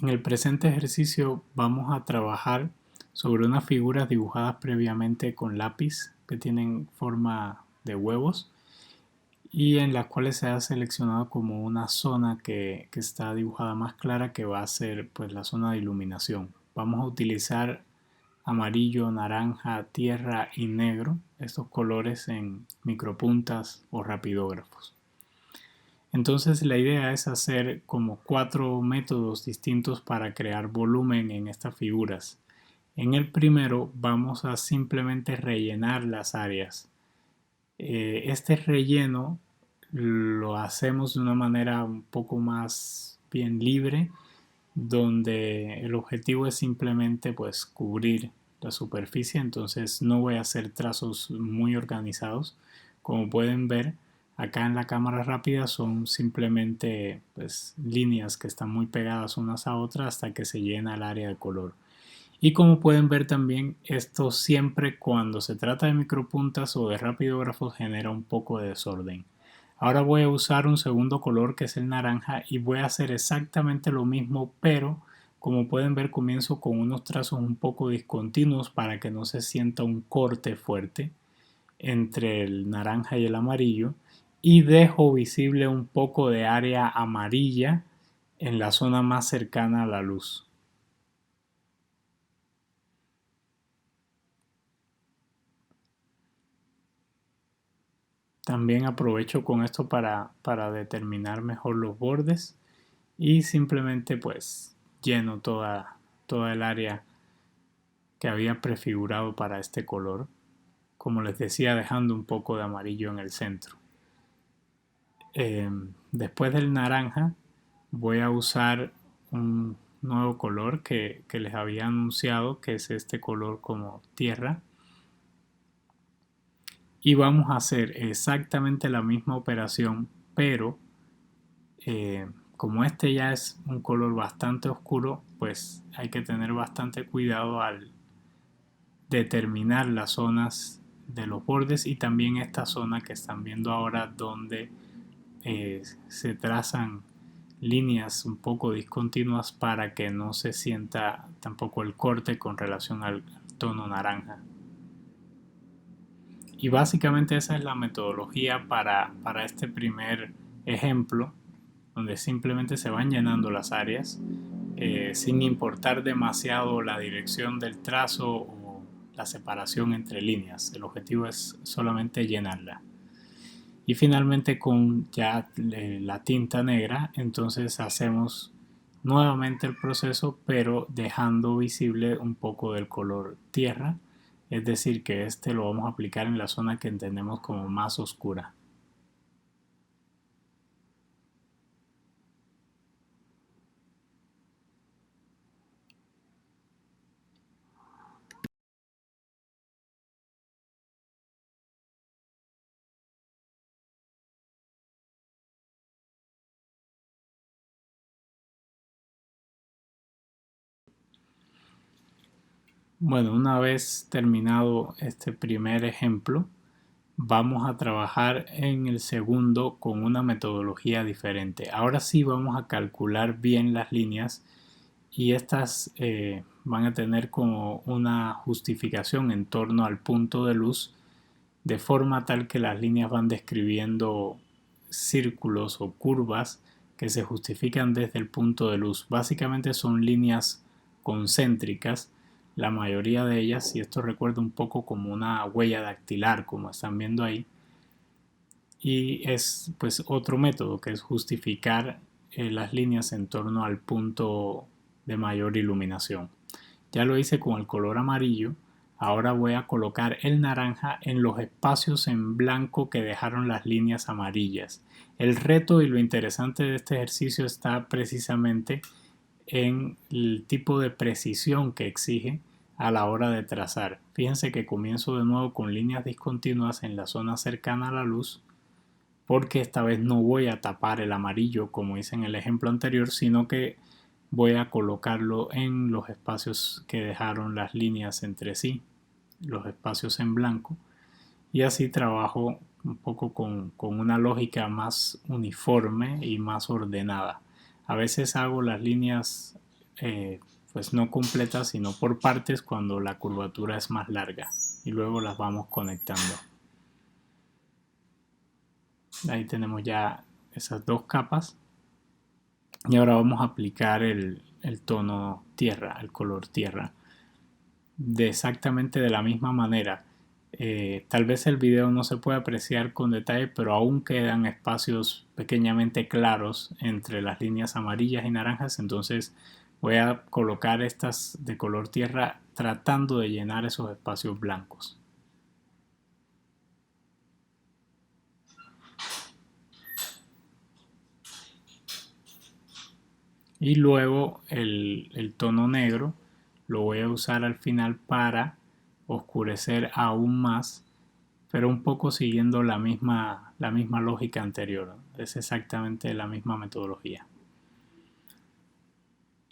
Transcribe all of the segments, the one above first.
En el presente ejercicio vamos a trabajar sobre unas figuras dibujadas previamente con lápiz que tienen forma de huevos y en las cuales se ha seleccionado como una zona que está dibujada más clara, que va a ser pues la zona de iluminación. Vamos a utilizar amarillo, naranja, tierra y negro, estos colores en micropuntas o rapidógrafos. Entonces la idea es hacer como 4 métodos distintos para crear volumen en estas figuras. En el primero vamos a simplemente rellenar las áreas. Este relleno lo hacemos de una manera un poco más bien libre, donde el objetivo es simplemente pues cubrir la superficie. Entonces no voy a hacer trazos muy organizados. Como pueden ver, acá en la cámara rápida son simplemente pues líneas que están muy pegadas unas a otras hasta que se llena el área de color. Y como pueden ver también, esto siempre cuando se trata de micropuntas o de rapidógrafos genera un poco de desorden. Ahora voy a usar un segundo color que es el naranja y voy a hacer exactamente lo mismo, pero como pueden ver comienzo con unos trazos un poco discontinuos para que no se sienta un corte fuerte entre el naranja y el amarillo, y dejo visible un poco de área amarilla en la zona más cercana a la luz. También aprovecho con esto para determinar mejor los bordes y simplemente pues lleno toda el área que había prefigurado para este color, como les decía, dejando un poco de amarillo en el centro. Después del naranja voy a usar un nuevo color que les había anunciado, que es este color como tierra, y vamos a hacer exactamente la misma operación, pero como este ya es un color bastante oscuro, pues hay que tener bastante cuidado al determinar las zonas de los bordes y también esta zona que están viendo ahora, donde se trazan líneas un poco discontinuas para que no se sienta tampoco el corte con relación al tono naranja. Y básicamente esa es la metodología para este primer ejemplo, donde simplemente se van llenando las áreas sin importar demasiado la dirección del trazo o la separación entre líneas. El objetivo es solamente llenarla. Y finalmente con ya la tinta negra, entonces hacemos nuevamente el proceso, pero dejando visible un poco del color tierra, es decir que este lo vamos a aplicar en la zona que entendemos como más oscura. Bueno, una vez terminado este primer ejemplo, vamos a trabajar en el segundo con una metodología diferente. Ahora sí vamos a calcular bien las líneas y estas van a tener como una justificación en torno al punto de luz, de forma tal que las líneas van describiendo círculos o curvas que se justifican desde el punto de luz. Básicamente son líneas concéntricas, la mayoría de ellas, y esto recuerda un poco como una huella dactilar, como están viendo ahí, y es pues otro método que es justificar las líneas en torno al punto de mayor iluminación. Ya lo hice con el color amarillo. Ahora voy a colocar el naranja en los espacios en blanco que dejaron las líneas amarillas. El reto y lo interesante de este ejercicio está precisamente en el tipo de precisión que exige a la hora de trazar. Fíjense que comienzo de nuevo con líneas discontinuas en la zona cercana a la luz, porque esta vez no voy a tapar el amarillo como hice en el ejemplo anterior, sino que voy a colocarlo en los espacios que dejaron las líneas entre sí, los espacios en blanco, y así trabajo un poco con una lógica más uniforme y más ordenada. A veces hago las líneas pues no completas, sino por partes cuando la curvatura es más larga, y luego las vamos conectando. Ahí tenemos ya esas dos capas, y ahora vamos a aplicar el tono tierra, el color tierra, exactamente de la misma manera. Tal vez el video no se puede apreciar con detalle, pero aún quedan espacios pequeñamente claros entre las líneas amarillas y naranjas, entonces voy a colocar estas de color tierra tratando de llenar esos espacios blancos. Y luego el tono negro lo voy a usar al final para oscurecer aún más, pero un poco siguiendo la misma lógica anterior. Es exactamente la misma metodología.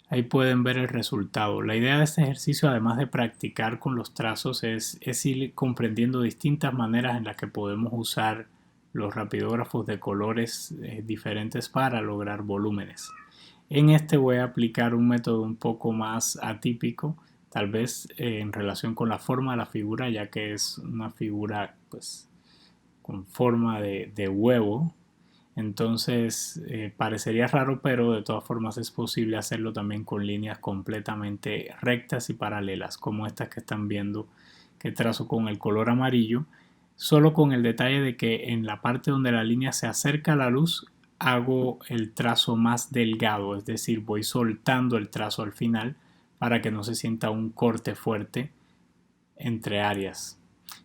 Ahí pueden ver el resultado. La idea de este ejercicio, además de practicar con los trazos, es ir comprendiendo distintas maneras en las que podemos usar los rapidógrafos de colores diferentes para lograr volúmenes. En este voy a aplicar un método un poco más atípico, tal vez en relación con la forma de la figura, ya que es una figura pues con forma de huevo. Entonces parecería raro, pero de todas formas es posible hacerlo también con líneas completamente rectas y paralelas, como estas que están viendo que trazo con el color amarillo, solo con el detalle de que en la parte donde la línea se acerca a la luz hago el trazo más delgado, es decir, voy soltando el trazo al final para que no se sienta un corte fuerte entre áreas.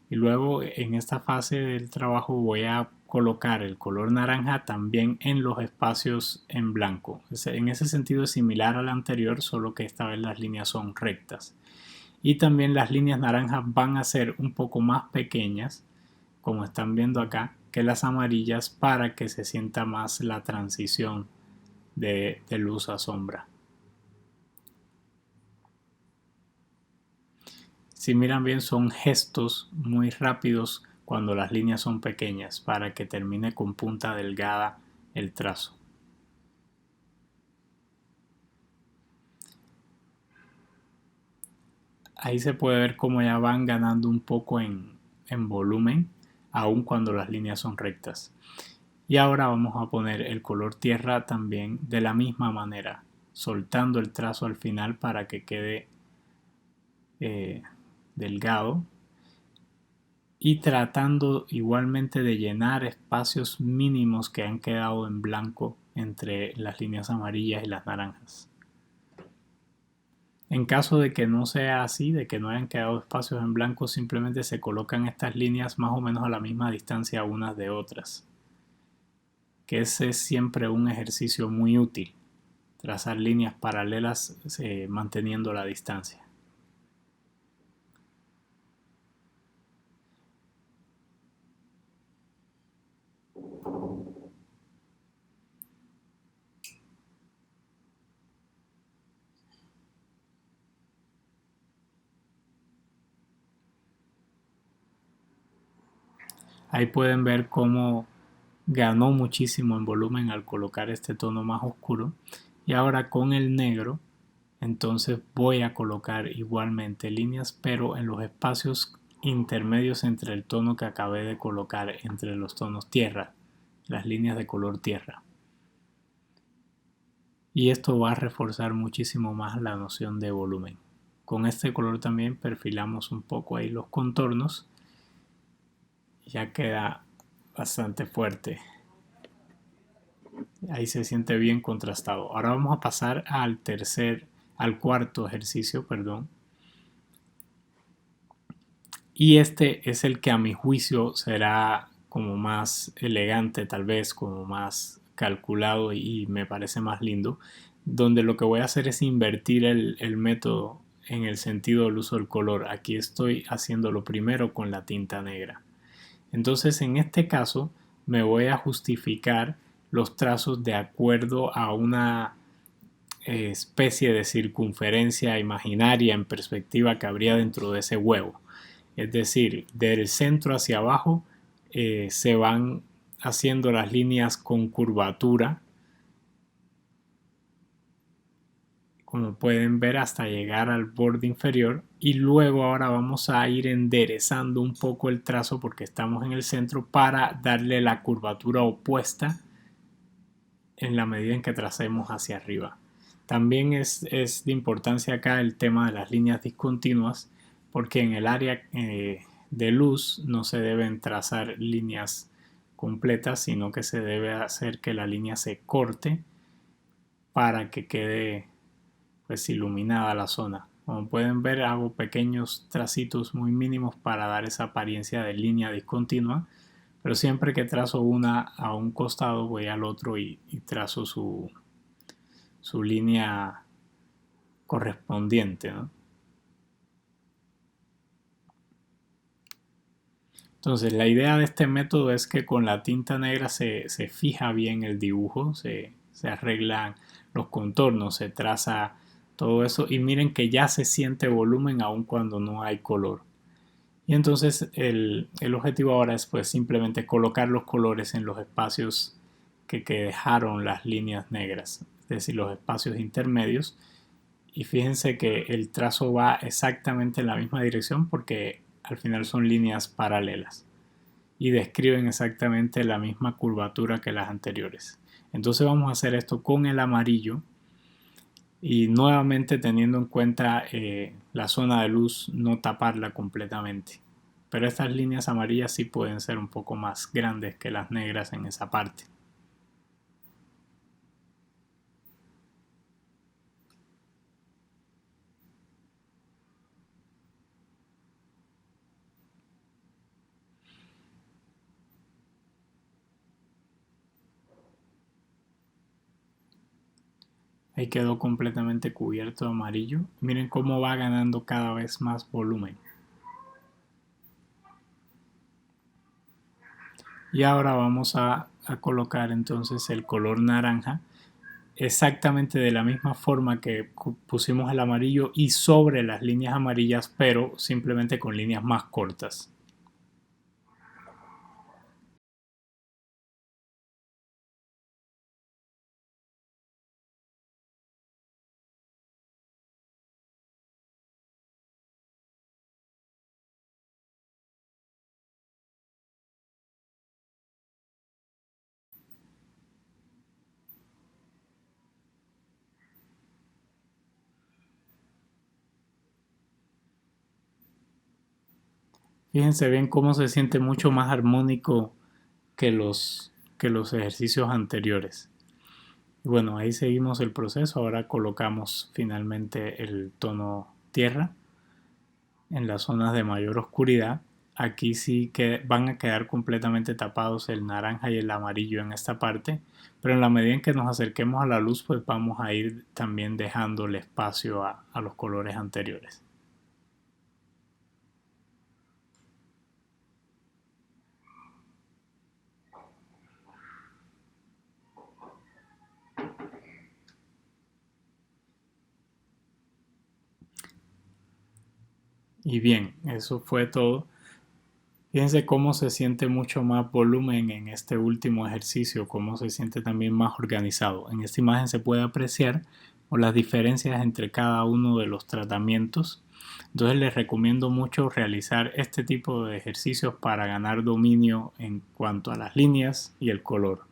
Y luego en esta fase del trabajo voy a colocar el color naranja también en los espacios en blanco. En ese sentido es similar al anterior, solo que esta vez las líneas son rectas. Y también las líneas naranjas van a ser un poco más pequeñas, como están viendo acá, que las amarillas, para que se sienta más la transición de luz a sombra. Si miran bien, son gestos muy rápidos cuando las líneas son pequeñas para que termine con punta delgada el trazo. Ahí se puede ver cómo ya van ganando un poco en volumen, aun cuando las líneas son rectas. Y ahora vamos a poner el color tierra también de la misma manera, soltando el trazo al final para que quede delgado, y tratando igualmente de llenar espacios mínimos que han quedado en blanco entre las líneas amarillas y las naranjas. En caso de que no sea así, de que no hayan quedado espacios en blanco, simplemente se colocan estas líneas más o menos a la misma distancia unas de otras, que ese es siempre un ejercicio muy útil, trazar líneas paralelas manteniendo la distancia. Ahí pueden ver cómo ganó muchísimo en volumen al colocar este tono más oscuro. Y ahora con el negro, entonces voy a colocar igualmente líneas, pero en los espacios intermedios entre el tono que acabé de colocar, entre los tonos tierra, las líneas de color tierra. Y esto va a reforzar muchísimo más la noción de volumen. Con este color también perfilamos un poco ahí los contornos. Ya queda bastante fuerte. Ahí se siente bien contrastado. Ahora vamos a pasar al cuarto ejercicio, perdón. Y este es el que a mi juicio será como más elegante, tal vez como más calculado, y me parece más lindo, donde lo que voy a hacer es invertir el método en el sentido del uso del color. Aquí estoy haciéndolo primero con la tinta negra. Entonces, en este caso, me voy a justificar los trazos de acuerdo a una especie de circunferencia imaginaria en perspectiva que habría dentro de ese huevo. Es decir, del centro hacia abajo se van haciendo las líneas con curvatura como pueden ver, hasta llegar al borde inferior, y luego ahora vamos a ir enderezando un poco el trazo porque estamos en el centro para darle la curvatura opuesta en la medida en que tracemos hacia arriba. También es de importancia acá el tema de las líneas discontinuas, porque en el área de luz no se deben trazar líneas completas, sino que se debe hacer que la línea se corte para que quede pues iluminada la zona. Como pueden ver, hago pequeños tracitos muy mínimos para dar esa apariencia de línea discontinua, pero siempre que trazo una a un costado voy al otro y trazo su línea correspondiente, ¿no? Entonces la idea de este método es que con la tinta negra se fija bien el dibujo, se arreglan los contornos, se traza todo eso, y miren que ya se siente volumen aun cuando no hay color. Y entonces el objetivo ahora es pues simplemente colocar los colores en los espacios que dejaron las líneas negras, es decir, los espacios intermedios. Y fíjense que el trazo va exactamente en la misma dirección porque al final son líneas paralelas y describen exactamente la misma curvatura que las anteriores. Entonces vamos a hacer esto con el amarillo y nuevamente teniendo en cuenta la zona de luz, no taparla completamente. Pero estas líneas amarillas sí pueden ser un poco más grandes que las negras en esa parte. Ahí quedó completamente cubierto de amarillo. Miren cómo va ganando cada vez más volumen. Y ahora vamos a colocar entonces el color naranja exactamente de la misma forma que pusimos el amarillo y sobre las líneas amarillas, pero simplemente con líneas más cortas. Fíjense bien cómo se siente mucho más armónico que los ejercicios anteriores. Y bueno, ahí seguimos el proceso. Ahora colocamos finalmente el tono tierra en las zonas de mayor oscuridad. Aquí sí que van a quedar completamente tapados el naranja y el amarillo en esta parte, pero en la medida en que nos acerquemos a la luz, pues vamos a ir también dejando el espacio a los colores anteriores. Y bien, eso fue todo. Fíjense cómo se siente mucho más volumen en este último ejercicio, cómo se siente también más organizado. En esta imagen se puede apreciar las diferencias entre cada uno de los tratamientos. Entonces les recomiendo mucho realizar este tipo de ejercicios para ganar dominio en cuanto a las líneas y el color.